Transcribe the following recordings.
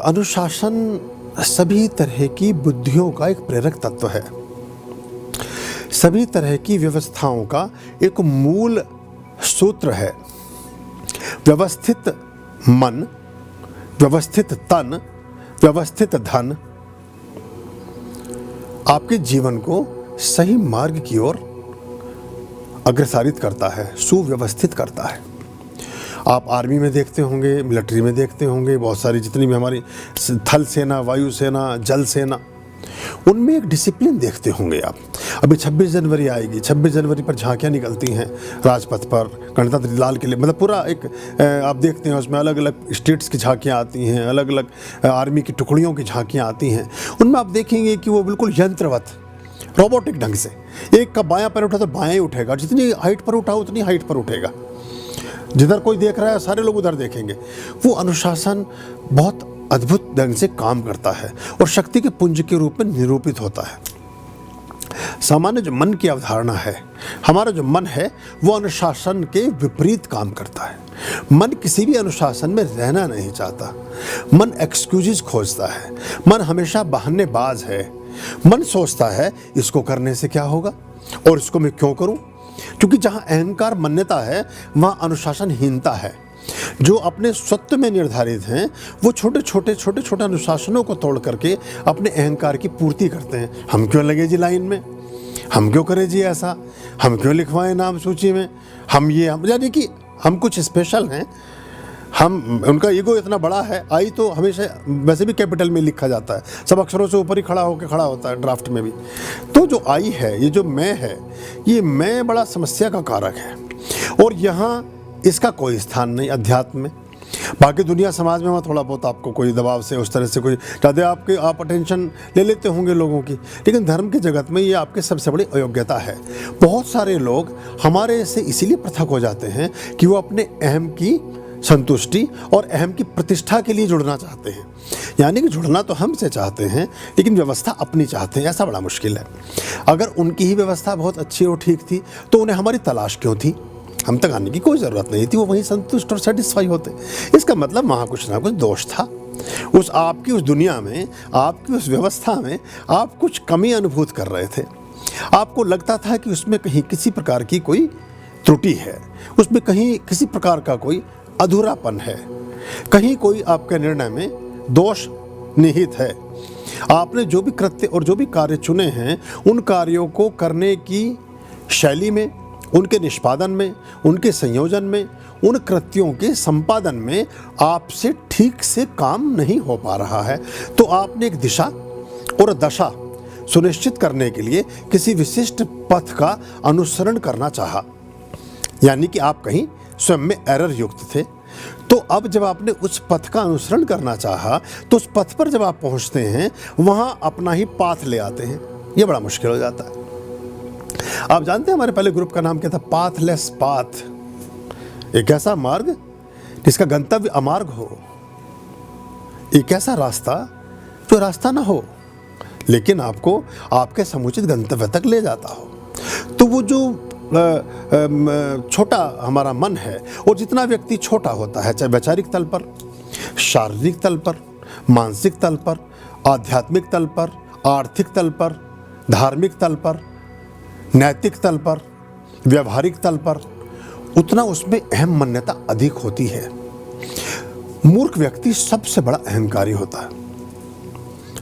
अनुशासन सभी तरह की बुद्धियों का एक प्रेरक तत्व है। सभी तरह की व्यवस्थाओं का एक मूल सूत्र है। व्यवस्थित मन, व्यवस्थित तन, व्यवस्थित धन आपके जीवन को सही मार्ग की ओर अग्रसारित करता है, सुव्यवस्थित करता है। आप आर्मी में देखते होंगे, मिलिट्री में देखते होंगे, बहुत सारी जितनी भी हमारी थल सेना, वायु सेना, जल सेना, उनमें एक डिसिप्लिन देखते होंगे आप। अभी 26 जनवरी आएगी, 26 जनवरी पर झांकियाँ निकलती हैं राजपथ पर, गणतंत्र लाल किले, मतलब पूरा एक आप देखते हैं उसमें अलग अलग स्टेट्स की झांकियाँ आती हैं, अलग अलग आर्मी की टुकड़ियों की झांकियाँ आती हैं। उनमें आप देखेंगे कि वो बिल्कुल यंत्रवत, रोबोटिक ढंग से, एक का बायां पैर उठा तो बायां ही उठेगा, जितनी हाइट पर उठा उतनी हाइट पर उठेगा, जिधर कोई देख रहा है सारे लोग उधर देखेंगे। वो अनुशासन बहुत अद्भुत ढंग से काम करता है और शक्ति के पुंज के रूप में निरूपित होता है। सामान्य जो मन की अवधारणा है, हमारा जो मन है वो अनुशासन के विपरीत काम करता है। मन किसी भी अनुशासन में रहना नहीं चाहता। मन एक्सक्यूजेस खोजता है। मन हमेशा बहानेबाज है। मन सोचता है इसको करने से क्या होगा और इसको मैं क्यों करूं, क्योंकि जहां अहंकार मान्यता है वहां अनुशासनहीनता है। जो अपने स्वत्व में निर्धारित हैं वो छोटे छोटे अनुशासनों को तोड़ करके अपने अहंकार की पूर्ति करते हैं। हम क्यों लगे जी लाइन में, हम क्यों करें जी ऐसा, हम क्यों लिखवाएं नाम सूची में, हम यानी कि हम कुछ स्पेशल हैं। हम उनका ईगो इतना बड़ा है। आई तो हमेशा वैसे भी कैपिटल में लिखा जाता है, सब अक्षरों से ऊपर ही खड़ा होता है ड्राफ्ट में भी। तो जो आई है, ये जो मैं है, ये मैं बड़ा समस्या का कारक है और यहाँ इसका कोई स्थान नहीं अध्यात्म में। बाकी दुनिया समाज में वहाँ थोड़ा बहुत आपको कोई दबाव से उस तरह से कोई ज़्यादा आप अटेंशन ले लेते होंगे लोगों की, लेकिन धर्म के जगत में ये आपके सबसे बड़ी अयोग्यता है। बहुत सारे लोग हमारे से इसीलिए पृथक हो जाते हैं कि वो अपने अहम की संतुष्टि और अहम की प्रतिष्ठा के लिए जुड़ना चाहते हैं। यानी कि जुड़ना तो हमसे चाहते हैं लेकिन व्यवस्था अपनी चाहते हैं। ऐसा बड़ा मुश्किल है। अगर उनकी ही व्यवस्था बहुत अच्छी और ठीक थी तो उन्हें हमारी तलाश क्यों थी? हम तक आने की कोई ज़रूरत नहीं थी, वो वहीं संतुष्ट और सेटिस्फाई होते। इसका मतलब वहाँ कुछ ना कुछ दोष था। उस आपकी उस दुनिया में, आपकी उस व्यवस्था में आप कुछ कमी अनुभूत कर रहे थे। आपको लगता था कि उसमें कहीं किसी प्रकार की कोई त्रुटि है, उसमें कहीं किसी प्रकार का कोई अधूरापन है, कहीं कोई आपके निर्णय में दोष निहित है। आपने जो भी कृत्य और जो भी कार्य चुने हैं, उन कार्यों को करने की शैली में, उनके निष्पादन में, उनके संयोजन में, उन कृत्यों के संपादन में आपसे ठीक से काम नहीं हो पा रहा है। तो आपने एक दिशा और दशा सुनिश्चित करने के लिए किसी विशिष्ट पथ का अनुसरण करना चाहा, यानी कि आप कहीं स्वयं में एरर युक्त थे। तो अब जब आपने उस पथ का अनुसरण करना चाहा तो उस पथ पर जब आप पहुंचते हैं वहां अपना ही पाथ ले आते हैं। यह बड़ा मुश्किल हो जाता है। आप जानते हैं हमारे पहले ग्रुप का नाम क्या था? Pathless path. एक ऐसा मार्ग जिसका गंतव्य अमार्ग हो, एक ऐसा रास्ता जो रास्ता ना हो लेकिन आपको आपके समुचित गंतव्य तक ले जाता हो। तो वो जो छोटा हमारा मन है, और जितना व्यक्ति छोटा होता है, चाहे वैचारिक तल पर, शारीरिक तल पर, मानसिक तल पर, आध्यात्मिक तल पर, आर्थिक तल पर, धार्मिक तल पर, नैतिक तल पर, व्यवहारिक तल पर, उतना उसमें अहम मान्यता अधिक होती है। मूर्ख व्यक्ति सबसे बड़ा अहंकारी होता है।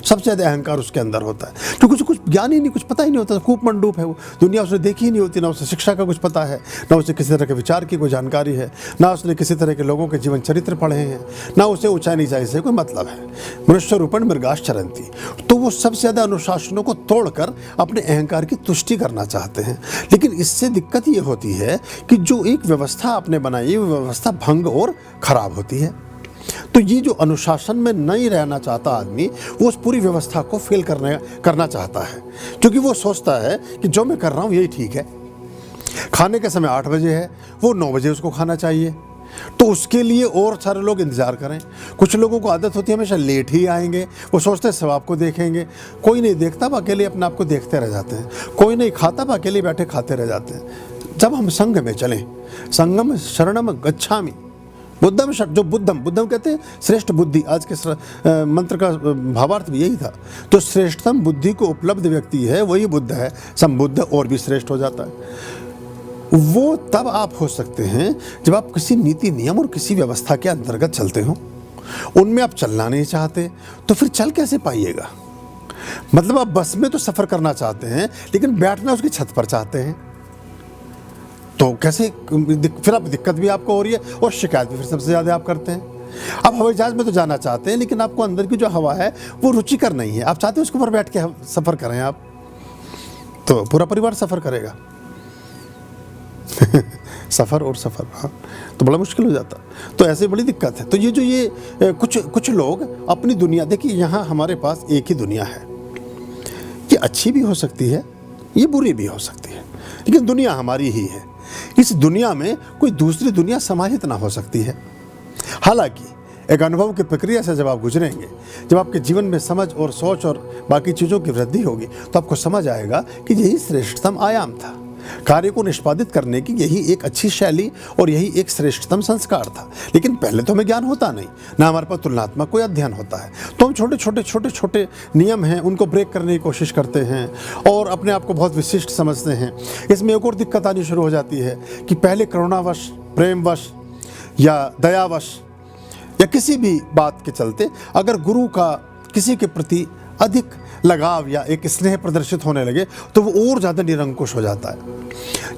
सबसे ज़्यादा अहंकार उसके अंदर होता है क्योंकि कुछ ज्ञान ही नहीं, कुछ पता ही नहीं होता। खूब मंडूप है वो, दुनिया उसने देखी ही नहीं होती, ना उसे शिक्षा का कुछ पता है, ना उसे किसी तरह के विचार की कोई जानकारी है, ना उसने किसी तरह के लोगों के जीवन चरित्र पढ़े हैं, ना उसे ऊंचाई नीचाई से कोई मतलब है। मनुष्य रूपण मृगाश्चरन्ति। तो वो सबसे ज़्यादा अनुशासनों को तोड़कर अपने अहंकार की तुष्टि करना चाहते हैं। लेकिन इससे दिक्कत ये होती है कि जो एक व्यवस्था आपने बनाई, वो व्यवस्था भंग और खराब होती है। तो ये जो अनुशासन में नहीं रहना चाहता आदमी, वो उस पूरी व्यवस्था को फेल करना चाहता है, क्योंकि वो सोचता है कि जो मैं कर रहा हूँ यही ठीक है। खाने का समय 8 बजे है, वो 9 बजे उसको खाना चाहिए, तो उसके लिए और सारे लोग इंतज़ार करें। कुछ लोगों को आदत होती है हमेशा लेट ही आएंगे, वो सोचते हैं सब आपको देखेंगे। कोई नहीं देखता, वो अकेले अपने आप को देखते रह जाते हैं। कोई नहीं खाता, वो अकेले बैठे खाते रह जाते हैं। जब हम संघ में चलें, संगम शरणम गच्छामि, बुद्धम जो बुद्धम कहते हैं श्रेष्ठ बुद्धि, आज के मंत्र का भावार्थ भी यही था। तो श्रेष्ठतम बुद्धि को उपलब्ध व्यक्ति है वही बुद्ध है, संबुद्ध और भी श्रेष्ठ हो जाता है। वो तब आप हो सकते हैं जब आप किसी नीति नियम और किसी व्यवस्था के अंतर्गत चलते हो। उनमें आप चलना नहीं चाहते तो फिर चल कैसे पाइएगा? मतलब आप बस में तो सफ़र करना चाहते हैं लेकिन बैठना उसकी छत पर चाहते हैं, तो कैसे? फिर आप दिक्कत भी आपको हो रही है और शिकायत भी फिर सबसे ज़्यादा आप करते हैं। आप हवाई जहाज़ में तो जाना चाहते हैं लेकिन आपको अंदर की जो हवा है वो रुचिकर नहीं है, आप चाहते हैं उसके ऊपर बैठ के सफ़र करें आप, तो पूरा परिवार सफ़र करेगा सफ़र और सफ़र, हाँ, तो बड़ा मुश्किल हो जाता। तो ऐसे बड़ी दिक्कत है। तो ये कुछ लोग अपनी दुनिया, देखिए यहाँ हमारे पास एक ही दुनिया है, ये अच्छी भी हो सकती है, ये बुरी भी हो सकती है, लेकिन दुनिया हमारी ही है। इस दुनिया में कोई दूसरी दुनिया समाहित ना हो सकती है। हालांकि एक अनुभव की प्रक्रिया से जब आप गुजरेंगे, जब आपके जीवन में समझ और सोच और बाकी चीज़ों की वृद्धि होगी, तो आपको समझ आएगा कि यही श्रेष्ठतम आयाम था। कार्य को निष्पादित करने की यही एक अच्छी शैली और यही एक श्रेष्ठतम संस्कार था। लेकिन पहले तो हमें ज्ञान होता नहीं, ना हमारे पास तुलनात्मक कोई अध्ययन होता है, तो हम छोटे नियम हैं उनको ब्रेक करने की कोशिश करते हैं और अपने आप को बहुत विशिष्ट समझते हैं। इसमें एक और दिक्कत आनी शुरू हो जाती है कि पहले करुणावश, प्रेमवश या दयावश या किसी भी बात के चलते अगर गुरु का किसी के प्रति अधिक लगाव या एक स्नेह प्रदर्शित होने लगे तो वो और ज़्यादा निरंकुश हो जाता है,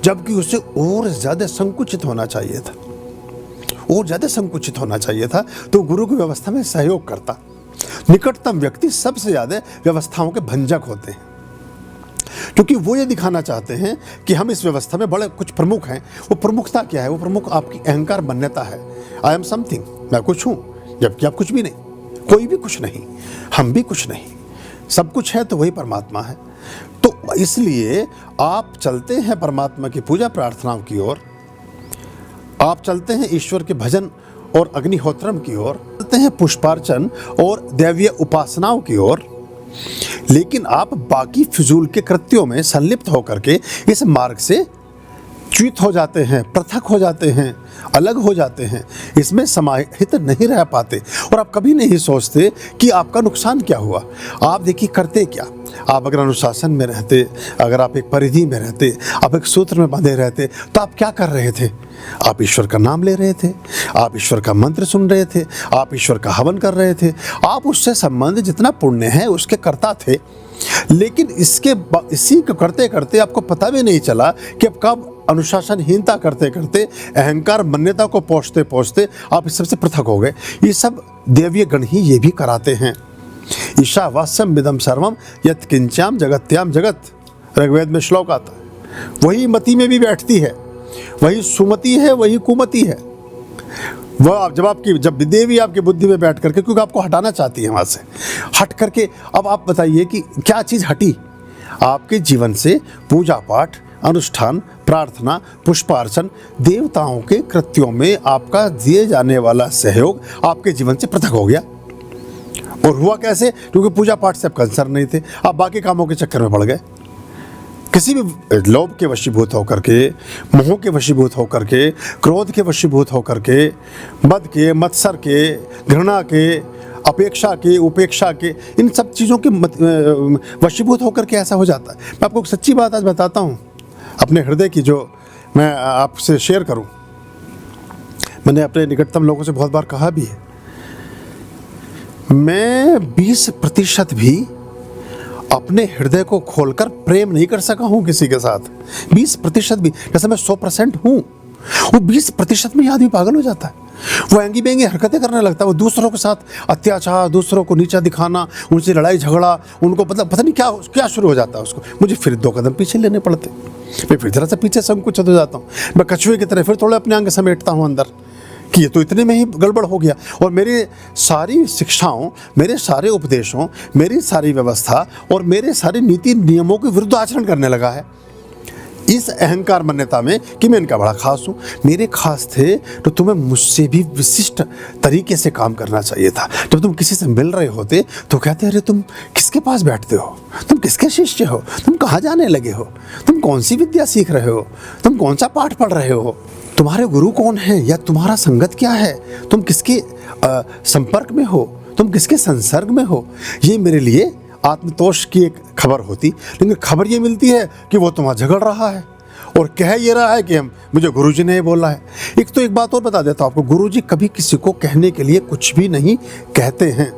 जबकि उसे और ज़्यादा संकुचित होना चाहिए था, और ज़्यादा संकुचित होना चाहिए था। तो गुरु की व्यवस्था में सहयोग करता। निकटतम व्यक्ति सबसे ज़्यादा व्यवस्थाओं के भंजक होते हैं, क्योंकि वो ये दिखाना चाहते हैं कि हम इस व्यवस्था में बड़े कुछ प्रमुख हैं। वो प्रमुखता क्या है? वो प्रमुख आपकी अहंकार मान्यता है। आई एम समथिंग, मैं कुछ हूँ, जबकि आप कुछ भी नहीं, कोई भी कुछ नहीं, हम भी कुछ नहीं, सब कुछ है तो वही परमात्मा है। तो इसलिए आप चलते हैं परमात्मा की पूजा प्रार्थनाओं की ओर, आप चलते हैं ईश्वर के भजन और अग्निहोत्रम की ओर, चलते हैं पुष्पार्चन और दैवीय उपासनाओं की ओर, लेकिन आप बाकी फिजूल के कृत्यों में संलिप्त होकर के इस मार्ग से च्युत हो जाते हैं, पृथक हो जाते हैं, अलग हो जाते हैं, इसमें समाहित नहीं रह पाते और आप कभी नहीं सोचते कि आपका नुकसान क्या हुआ। आप देखिए करते क्या, आप अगर अनुशासन में रहते, अगर आप एक परिधि में रहते, आप एक सूत्र में बंधे रहते, तो आप क्या कर रहे थे? आप ईश्वर का नाम ले रहे थे, आप ईश्वर का मंत्र सुन रहे थे, आप ईश्वर का हवन कर रहे थे, आप उससे संबंध जितना पुण्य है उसके कर्ता थे। लेकिन इसी को करते करते आपको पता भी नहीं चला कि अब कब अनुशासनहीनता करते करते, अहंकार मान्यता को पहुँचते पहुँचते आप इस सबसे पृथक हो गए। ये सब देवीय गण ही ये भी कराते हैं। ईशावास्यम विदम सर्वम यत् किंचाम जगत्याम जगत, ऋग्वेद में श्लोक आता है। वही मति में भी बैठती है, वही सुमति है, वही कुमति है। वह जब देवी आपकी बुद्धि में बैठ करके, क्योंकि आपको हटाना चाहती है वहाँ से, हट करके अब आप बताइए कि क्या चीज़ हटी आपके जीवन से? पूजा पाठ, अनुष्ठान, प्रार्थना, पुष्पार्चन, देवताओं के कृत्यों में आपका दिए जाने वाला सहयोग आपके जीवन से पृथक हो गया। और हुआ कैसे? क्योंकि पूजा पाठ से आप कंसर्न नहीं थे, आप बाकी कामों के चक्कर में पड़ गए। किसी भी लोभ के वशीभूत होकर के, मोह के वशीभूत होकर के, क्रोध के वशीभूत होकर के, मद के, मत्सर के, घृणा के, अपेक्षा के, उपेक्षा के, इन सब चीज़ों के वशीभूत होकर के ऐसा हो जाता है। मैं आपको एक सच्ची बात आज बताता हूँ अपने हृदय की, जो मैं आपसे शेयर करूँ। मैंने अपने निकटतम लोगों से बहुत बार कहा भी है, मैं 20% भी अपने हृदय को खोलकर प्रेम नहीं कर सका हूँ किसी के साथ। 20% भी, जैसे मैं 100% हूँ, वो 20% में आदमी पागल हो जाता है। वो एंगी बेंगी हरकतें करने लगता है, वो दूसरों के साथ अत्याचार, दूसरों को नीचा दिखाना, उनसे लड़ाई झगड़ा, उनको पता नहीं क्या शुरू हो जाता है उसको। मुझे फिर 2 कदम पीछे लेने पड़ते, मैं फिर जरा सा पीछे संकुचित हो जाता हूँ। मैं कछुए की तरह फिर थोड़े अपने अंग समेटता हूँ अंदर कि ये तो इतने में ही गड़बड़ हो गया। और मेरी सारी शिक्षाओं, मेरे सारे उपदेशों, मेरी सारी व्यवस्था और मेरे सारे नीति नियमों के विरुद्ध आचरण करने लगा है, इस अहंकार मान्यता में कि मैं इनका बड़ा खास हूँ। मेरे खास थे तो तुम्हें मुझसे भी विशिष्ट तरीके से काम करना चाहिए था। जब तुम किसी से मिल रहे होते तो कहते अरे तुम किसके पास बैठते हो, तुम किसके शिष्य हो, तुम कहाँ जाने लगे हो, तुम कौन सी विद्या सीख रहे हो, तुम कौन सा पाठ पढ़ रहे हो। तुम्हारे गुरु कौन है या तुम्हारा संगत क्या है, तुम किसके संपर्क में हो, तुम किसके संसर्ग में हो, ये मेरे लिए आत्मतोष की एक खबर होती। लेकिन खबर ये मिलती है कि वो तुम्हारा झगड़ रहा है और कह ये रहा है कि मुझे गुरुजी ने ये बोला है। एक बात और बता देता हूँ आपको, गुरुजी कभी किसी को कहने के लिए कुछ भी नहीं कहते हैं।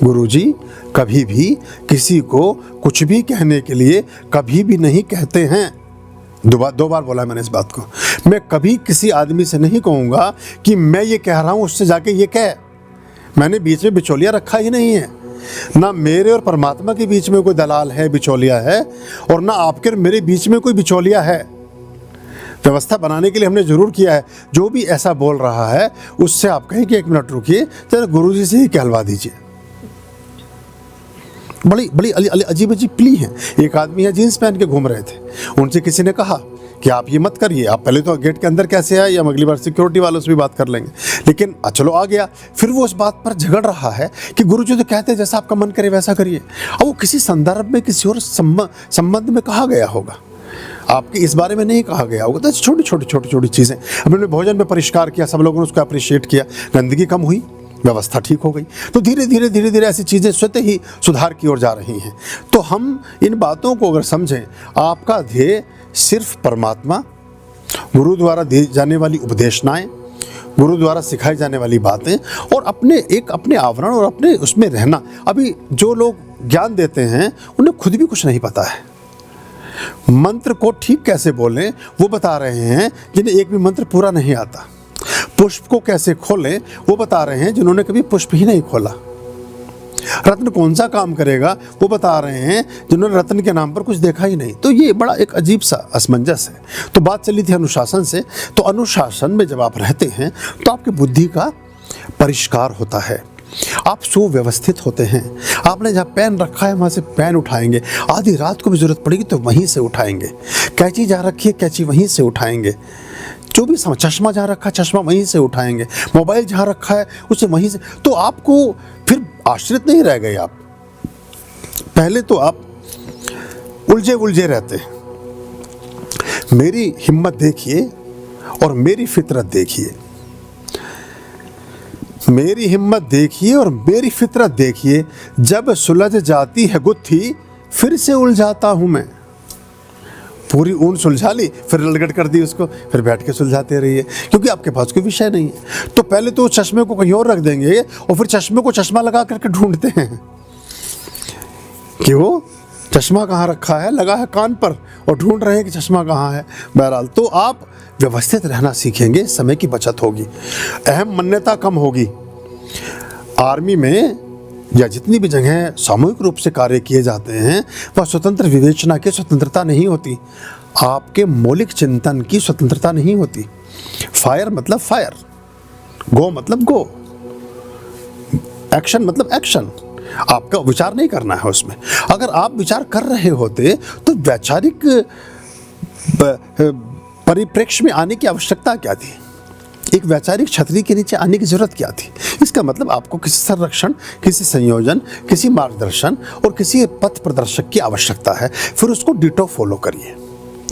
गुरुजी कभी भी किसी को कुछ भी कहने के लिए कभी भी नहीं कहते हैं। दो बार बोला है मैंने इस बात को। मैं कभी किसी आदमी से नहीं कहूँगा कि मैं ये कह रहा हूँ उससे जाके ये कह। मैंने बीच में बिचौलिया रखा ही नहीं है। ना मेरे और परमात्मा के बीच में कोई दलाल है, बिचौलिया है, और ना आपके और मेरे बीच में कोई बिचौलिया है। व्यवस्था बनाने के लिए हमने जरूर किया है। जो भी ऐसा बोल रहा है उससे आप कहें कि 1 मिनट रुकिए, चलो गुरुजी से ही कहलवा दीजिए। बड़ी अजीब प्ली है। एक आदमी है जीन्स पहन के घूम रहे थे, उनसे किसी ने कहा कि आप ये मत करिए, आप पहले तो गेट के अंदर कैसे आए, या अगली बार सिक्योरिटी वालों से भी बात कर लेंगे। लेकिन चलो आ गया, फिर वो उस बात पर झगड़ रहा है कि गुरुजी तो कहते हैं जैसा आपका मन करे वैसा करिए। अब वो किसी संदर्भ में किसी और संबंध में कहा गया होगा, आपके इस बारे में नहीं कहा गया होगा। तो छोटी चीज़ें हमने भोजन में परिष्कार किया, सब लोगों ने उसको अप्रिशिएट किया, गंदगी कम हुई, व्यवस्था ठीक हो गई। तो धीरे धीरे ऐसी चीज़ें स्वतः ही सुधार की ओर जा रही हैं। तो हम इन बातों को अगर समझें, आपका ध्येय सिर्फ परमात्मा, गुरु द्वारा दी जाने वाली उपदेशनाएं, गुरु द्वारा सिखाई जाने वाली बातें, और अपने आवरण और अपने उसमें रहना। अभी जो लोग ज्ञान देते हैं उन्हें खुद भी कुछ नहीं पता है। मंत्र को ठीक कैसे बोलें वो बता रहे हैं जिन्हें एक भी मंत्र पूरा नहीं आता। पुष्प को कैसे खोलें वो बता रहे हैं जिन्होंने कभी पुष्प ही नहीं खोला। रत्न कौन सा काम करेगा वो बता रहे हैं जिन्होंने रत्न के नाम पर कुछ देखा ही नहीं। तो ये बड़ा एक अजीब सा असमंजस है। तो बात चली थी अनुशासन से। तो अनुशासन में जब आप रहते हैं तो आपकी बुद्धि का परिष्कार होता है, आप सुव्यवस्थित होते हैं। आपने जहाँ पेन रखा है वहाँ से पेन उठाएंगे, आधी रात को भी जरूरत पड़ेगी तो वहीं से उठाएंगे। कैंची जहाँ रखी है कैंची वहीं से उठाएंगे। जो भी चश्मा जहाँ रखा है चश्मा वहीं से उठाएंगे। मोबाइल जहाँ रखा है उसे वहीं से। तो आपको फिर आश्रित नहीं रह गए आप। पहले तो आप उलझे रहते हैं। मेरी हिम्मत देखिए और मेरी फितरत देखिए, मेरी हिम्मत देखिए और मेरी फितरत देखिए। जब सुलझ जाती है गुत्थी फिर से उलझाता हूं मैं। पूरी ऊन सुलझा ली, फिर ललगट कर दी उसको, फिर बैठ के सुलझाते रहिए, क्योंकि आपके पास कोई विषय नहीं है। तो पहले तो चश्मे को कहीं और रख देंगे और फिर चश्मे को चश्मा लगा करके ढूंढते हैं कि वो चश्मा कहाँ रखा है, लगा है कान पर और ढूंढ रहे हैं कि चश्मा कहाँ है। बहरहाल तो आप व्यवस्थित रहना सीखेंगे, समय की बचत होगी, अहम मान्यता कम होगी। आर्मी में या जितनी भी जगह सामूहिक रूप से कार्य किए जाते हैं वह स्वतंत्र विवेचना की स्वतंत्रता नहीं होती, आपके मौलिक चिंतन की स्वतंत्रता नहीं होती। फायर मतलब फायर, गो मतलब गो, एक्शन मतलब एक्शन। आपका विचार नहीं करना है उसमें। अगर आप विचार कर रहे होते तो वैचारिक परिप्रेक्ष्य में आने की आवश्यकता क्या थी, एक वैचारिक छतरी के नीचे आने की जरूरत क्या थी। इसका मतलब आपको किसी संरक्षण, किसी संयोजन, किसी मार्गदर्शन और किसी पथ प्रदर्शक की आवश्यकता है। फिर उसको डिटो फॉलो करिए,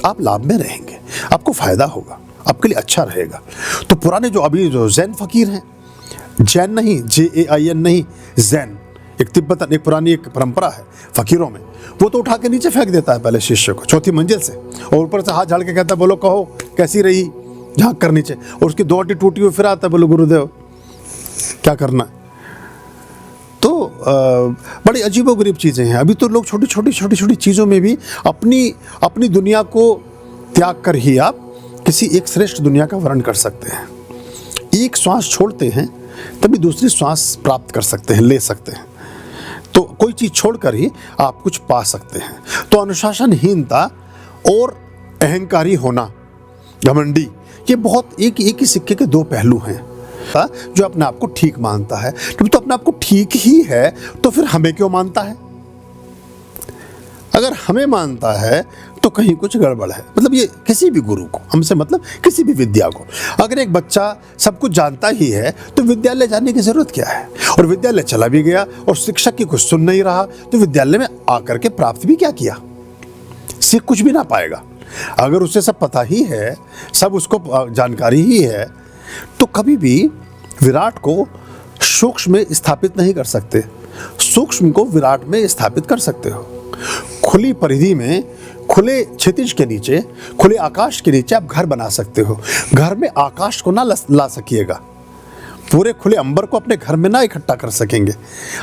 आप लाभ में रहेंगे, आपको फायदा होगा, आपके लिए अच्छा रहेगा। तो पुराने जो अभी जो जैन फकीर हैं, जैन नहीं JAIN नहीं, जैन एक तिब्बतन एक पुरानी एक परंपरा है फकीरों में। वो तो उठा के नीचे फेंक देता है पहले शिष्य को 4थी मंजिल से, और ऊपर से हाथ झाड़ के कहता है बोलो कहो कैसी रही, झाँक कर नीचे, और उसकी 2 हड्डी टूटी हुई फिर आता है बोलो गुरुदेव क्या करना। तो बड़ी अजीबोगरीब चीज़ें हैं। अभी तो लोग छोटी छोटी चीज़ों में भी अपनी दुनिया को त्याग कर ही आप किसी एक श्रेष्ठ दुनिया का वर्णन कर सकते हैं। एक श्वास छोड़ते हैं तभी दूसरी श्वास प्राप्त कर सकते हैं, ले सकते हैं। तो कोई चीज़ छोड़कर ही आप कुछ पा सकते हैं। तो अनुशासनहीनता और अहंकारी होना, घमंडी, ये बहुत एक ही सिक्के के 2 पहलू हैं। जो अपने आप को ठीक मानता है, तो अपने आप को ठीक ही है तो फिर हमें क्यों मानता है। अगर हमें मानता है तो कहीं कुछ गड़बड़ है। मतलब ये किसी भी गुरु को, हमसे मतलब किसी भी विद्या को, अगर एक बच्चा सब कुछ जानता ही है तो विद्यालय जाने की जरूरत क्या है। और विद्यालय चला भी गया और शिक्षक की कुछ सुन नहीं रहा तो विद्यालय में आकर के प्राप्त भी क्या किया, सीख कुछ भी ना पाएगा। अगर उसे सब पता ही है, सब उसको जानकारी ही है, तो कभी भी विराट को सूक्ष्म में स्थापित नहीं कर सकते। सूक्ष्म को विराट में स्थापित कर सकते हो। खुली परिधि में, खुले क्षितिज के नीचे, खुले आकाश के नीचे आप घर बना सकते हो। घर में आकाश को ना ला सकिएगा, पूरे खुले अंबर को अपने घर में ना इकट्ठा कर सकेंगे।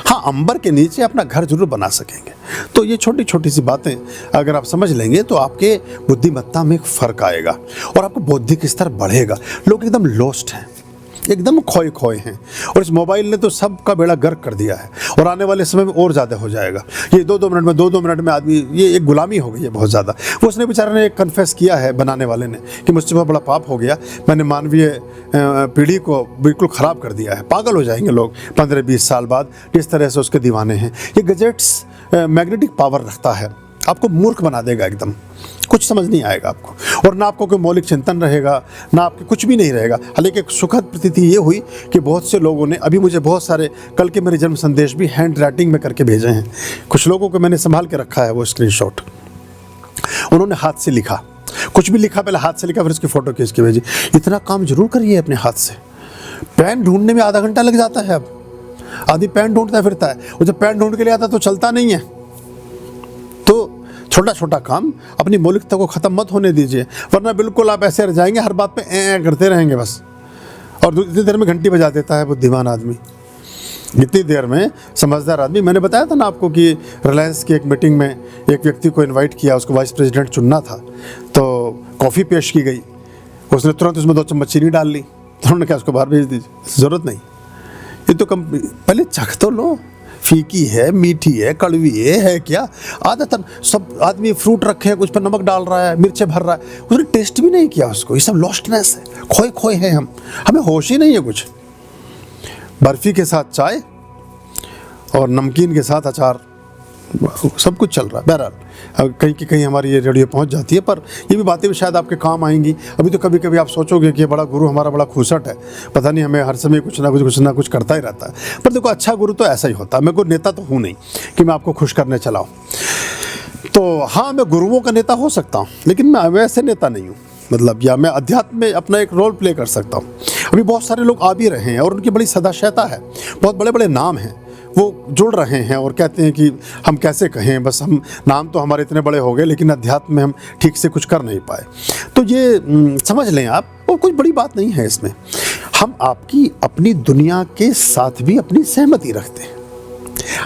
हाँ, अंबर के नीचे अपना घर जरूर बना सकेंगे। तो ये छोटी छोटी सी बातें अगर आप समझ लेंगे तो आपके बुद्धिमत्ता में एक फ़र्क आएगा और आपका बौद्धिक स्तर बढ़ेगा। लोग एकदम लॉस्ट हैं, एकदम खोए खोए हैं, और इस मोबाइल ने तो सबका बेड़ा गर्क कर दिया है और आने वाले समय में और ज़्यादा हो जाएगा। ये दो दो मिनट में आदमी, ये एक गुलामी हो गई है बहुत ज़्यादा। वो उसने बेचारे ने कन्फेस किया है, बनाने वाले ने, कि मुझसे बहुत बड़ा पाप हो गया, मैंने मानवीय पीढ़ी को बिल्कुल ख़राब कर दिया है। पागल हो जाएंगे लोग 15-20 साल बाद, जिस तरह से उसके दीवाने हैं। ये गैजेट्स मैग्नेटिक पावर रखता है, आपको मूर्ख बना देगा, एकदम कुछ समझ नहीं आएगा आपको, और ना आपको कोई मौलिक चिंतन रहेगा, ना आपके कुछ भी नहीं रहेगा। हालांकि एक सुखद प्रतीति ये हुई कि बहुत से लोगों ने, अभी मुझे बहुत सारे कल के मेरे जन्म संदेश भी हैंड राइटिंग में करके भेजे हैं। कुछ लोगों को मैंने संभाल के रखा है वो स्क्रीनशॉट। उन्होंने हाथ से लिखा, कुछ भी लिखा, पहले हाथ से लिखा, फिर उसकी फ़ोटो खींच के भेजी। इतना काम जरूर करिए अपने हाथ से। पेन ढूंढने में आधा घंटा लग जाता है, अब आदमी पेन ढूंढता फिरता है, और जब पेन ढूंढ के लिए आता तो चलता नहीं है। तो छोटा छोटा काम, अपनी मौलिकता को ख़त्म मत होने दीजिए, वरना बिल्कुल आप ऐसे रह जाएंगे, हर बात पे ऐ करते रहेंगे बस। और इतनी देर में घंटी बजा देता है बुद्धिमान आदमी, इतनी देर में समझदार आदमी। मैंने बताया था ना आपको कि रिलायंस की एक मीटिंग में एक व्यक्ति को इनवाइट किया, उसको वाइस प्रेसिडेंट चुनना था, तो कॉफ़ी पेश की गई, उसने तुरंत उसमें 2 चम्मच चीनी डाल ली, तो उन्होंने कहा उसको बाहर भेज दीजिए, ज़रूरत नहीं। ये तो कम, पहले चख तो लो, फीकी है, मीठी है, कड़वी है क्या? आदतन सब आदमी फ्रूट रखे हैं, कुछ पर नमक डाल रहा है, मिर्चें भर रहा है, उसने टेस्ट भी नहीं किया उसको। ये सब लॉस्टनेस है, खोए खोए हैं हम, हमें होश ही नहीं है कुछ। बर्फ़ी के साथ चाय और नमकीन के साथ अचार, सब कुछ चल रहा है। बहरहाल कहीं की कहीं हमारी ये रेडियो पहुंच जाती है, पर ये भी बातें भी शायद आपके काम आएंगी। अभी तो कभी कभी आप सोचोगे कि ये बड़ा गुरु हमारा बड़ा खूसट है, पता नहीं हमें हर समय कुछ ना कुछ करता ही रहता है। पर देखो, अच्छा गुरु तो ऐसा ही होता है। मैं कोई नेता तो हूँ नहीं कि मैं आपको खुश करने चलाऊँ। तो हाँ, मैं गुरुओं का नेता हो सकता हूँ, लेकिन मैं वैसे नेता नहीं हूँ, मतलब, या मैं अध्यात्म में अपना एक रोल प्ले कर सकता हूँ। अभी बहुत सारे लोग आ भी रहे हैं और उनकी बड़ी सदाशयता है, बहुत बड़े बड़े नाम हैं, वो जुड़ रहे हैं और कहते हैं कि हम कैसे कहें, बस हम नाम तो हमारे इतने बड़े हो गए, लेकिन अध्यात्म में हम ठीक से कुछ कर नहीं पाए। तो ये समझ लें आप, और कुछ बड़ी बात नहीं है इसमें। हम आपकी अपनी दुनिया के साथ भी अपनी सहमति रखते हैं।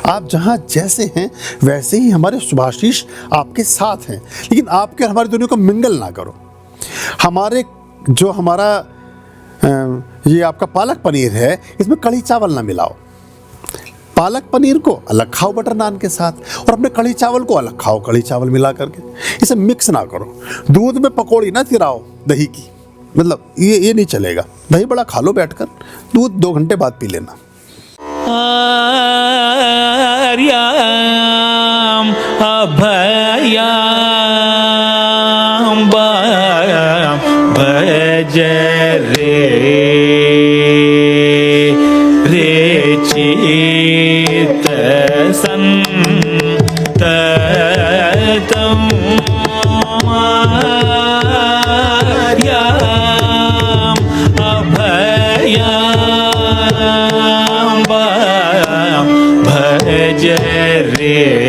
आप जहाँ जैसे हैं वैसे ही हमारे शुभाशीष आपके साथ हैं, लेकिन आपके हमारी दुनिया को मिंगल ना करो। हमारा ये आपका पालक पनीर है, इसमें कढ़ी चावल ना मिलाओ। पालक पनीर को अलग खाओ बटर नान के साथ, और अपने कढ़ी चावल को अलग खाओ कढ़ी चावल मिला करके। इसे मिक्स ना करो। दूध में पकौड़ी ना तिराओ दही की, मतलब ये नहीं चलेगा। दही बड़ा खा लो बैठकर, दूध 2 घंटे बाद पी लेना। आर्याम अभयाम भज रे चित संततम आर्याम अभयाम भज रे